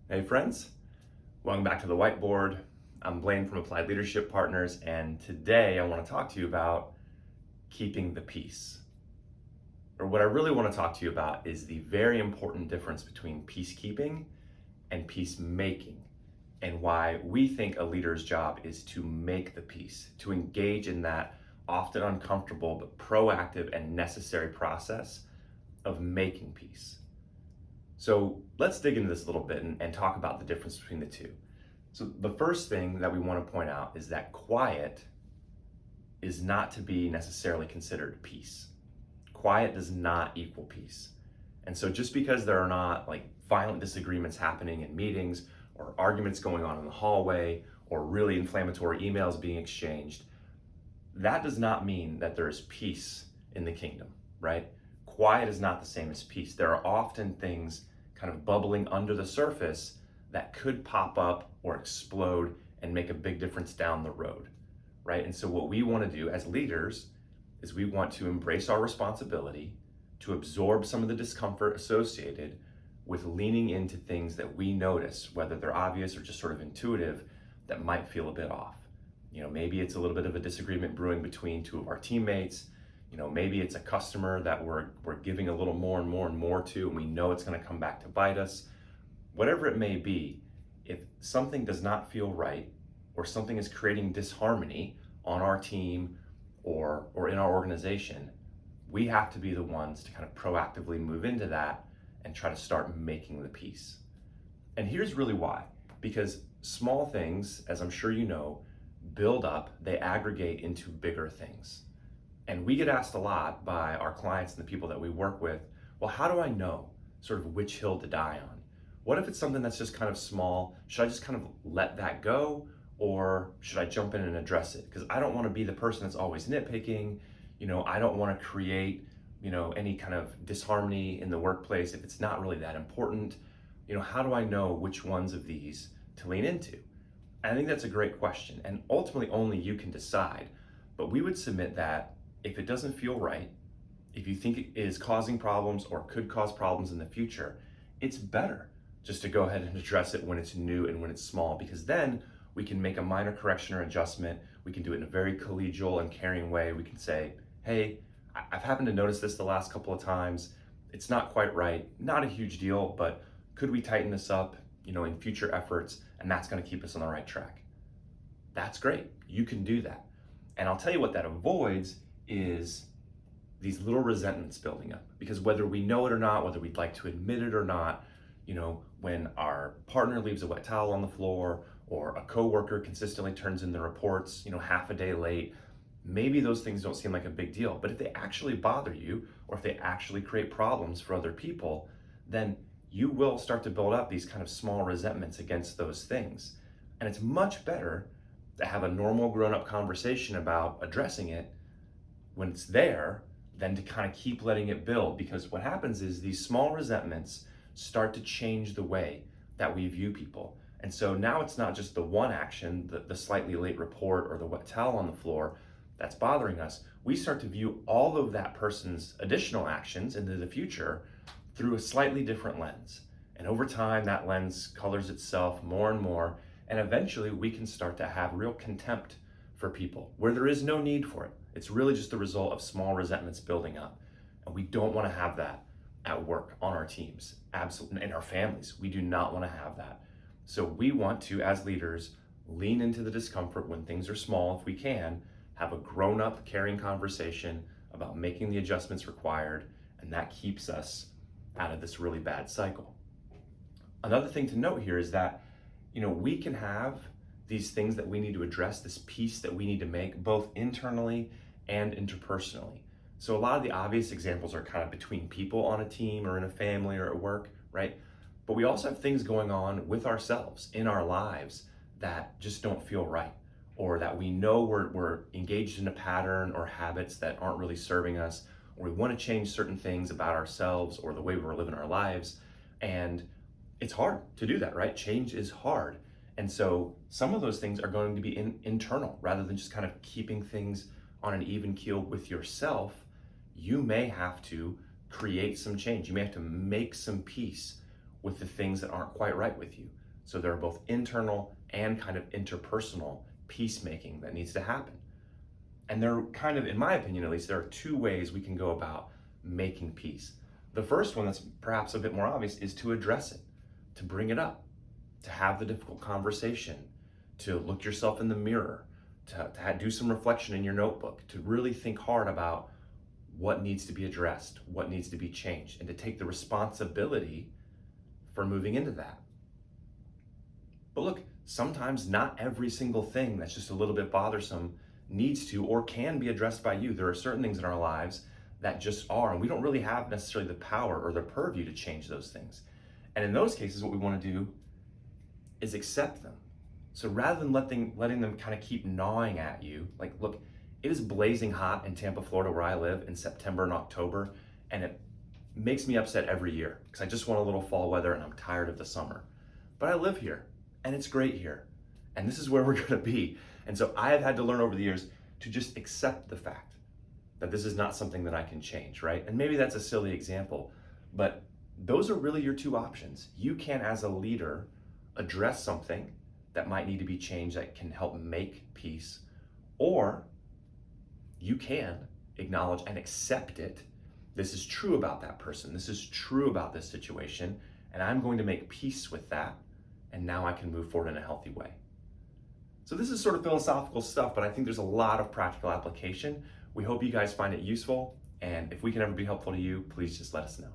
Hey friends, welcome back to the whiteboard. I'm Blaine from Applied Leadership Partners, and today I want to talk to you about keeping the peace. Or what I really want to talk to you about is the very important difference between peacekeeping and peacemaking, and why we think a leader's job is to make the peace, to engage in that often uncomfortable but proactive and necessary process of making peace. So let's dig into this a little bit and talk about the difference between the two. So the first thing that we want to point out is that quiet is not to be necessarily considered peace. Quiet does not equal peace. And so just because there are not like violent disagreements happening in meetings or arguments going on in the hallway or really inflammatory emails being exchanged, that does not mean that there is peace in the kingdom, right? Quiet is not the same as peace. There are often things kind of bubbling under the surface that could pop up or explode and make a big difference down the road, right? And so what we want to do as leaders is we want to embrace our responsibility to absorb some of the discomfort associated with leaning into things that we notice, whether they're obvious or just sort of intuitive, that might feel a bit off. Maybe it's a little bit of a disagreement brewing between two of our teammates. Maybe it's a customer that we're giving a little more and more and more to, and we know it's going to come back to bite us. Whatever it may be, if something does not feel right, or something is creating disharmony on our team or in our organization, we have to be the ones to kind of proactively move into that and try to start making the peace. And here's really why. Because small things, as I'm sure you know, build up, they aggregate into bigger things. And we get asked a lot by our clients and the people that we work with, well, how do I know sort of which hill to die on? What if it's something that's just kind of small? Should I just kind of let that go? Or should I jump in and address it? Because I don't want to be the person that's always nitpicking. I don't want to create, any kind of disharmony in the workplace if it's not really that important. How do I know which ones of these to lean into? I think that's a great question, and ultimately only you can decide. But we would submit that if it doesn't feel right, if you think it is causing problems or could cause problems in the future, it's better just to go ahead and address it when it's new and when it's small, because then we can make a minor correction or adjustment. We can do it in a very collegial and caring way. We can say, hey, I've happened to notice this the last couple of times. It's not quite right, not a huge deal, but could we tighten this up, in future efforts? And that's going to keep us on the right track. That's great. You can do that. And I'll tell you what that avoids is these little resentments building up. Because whether we know it or not, whether we'd like to admit it or not, when our partner leaves a wet towel on the floor or a coworker consistently turns in the reports, half a day late, maybe those things don't seem like a big deal. But if they actually bother you, or if they actually create problems for other people, then you will start to build up these kind of small resentments against those things. And it's much better to have a normal grown-up conversation about addressing it when it's there than to kind of keep letting it build. Because what happens is these small resentments start to change the way that we view people. And so now it's not just the one action, the slightly late report or the wet towel on the floor that's bothering us. We start to view all of that person's additional actions into the future through a slightly different lens. And over time, that lens colors itself more and more. And eventually we can start to have real contempt for people where there is no need for it. It's really just the result of small resentments building up. And we don't want to have that at work, on our teams, absolutely, in our families. We do not want to have that. So we want to, as leaders, lean into the discomfort when things are small, if we can, have a grown-up, caring conversation about making the adjustments required, and that keeps us out of this really bad cycle. Another thing to note here is that, we can have these things that we need to address, this peace that we need to make, both internally and interpersonally. So a lot of the obvious examples are kind of between people on a team or in a family or at work, right? But we also have things going on with ourselves in our lives that just don't feel right, or that we know we're engaged in a pattern or habits that aren't really serving us, or we want to change certain things about ourselves or the way we're living our lives. And it's hard to do that, right? Change is hard. And so some of those things are going to be internal rather than just kind of keeping things on an even keel with yourself. You may have to create some change. You may have to make some peace with the things that aren't quite right with you. So there are both internal and kind of interpersonal peacemaking that needs to happen. And there are kind of, in my opinion at least, there are two ways we can go about making peace. The first one, that's perhaps a bit more obvious, is to address it, to bring it up, to have the difficult conversation, to look yourself in the mirror, to do some reflection in your notebook, to really think hard about what needs to be addressed, what needs to be changed, and to take the responsibility for moving into that. But look, sometimes not every single thing that's just a little bit bothersome needs to or can be addressed by you. There are certain things in our lives that just are, and we don't really have necessarily the power or the purview to change those things. And in those cases, what we want to do is accept them. So rather than letting them kind of keep gnawing at you, like, look, it is blazing hot in Tampa, Florida, where I live, in September and October, and it makes me upset every year because I just want a little fall weather and I'm tired of the summer. But I live here and it's great here, and this is where we're going to be. And so I have had to learn over the years to just accept the fact that this is not something that I can change, right? And maybe that's a silly example, but those are really your two options. You can, as a leader, address something that might need to be changed that can help make peace, or you can acknowledge and accept it. This is true about that person. This is true about this situation, and I'm going to make peace with that, and now I can move forward in a healthy way. So this is sort of philosophical stuff, but I think there's a lot of practical application. We hope you guys find it useful, and if we can ever be helpful to you, please just let us know.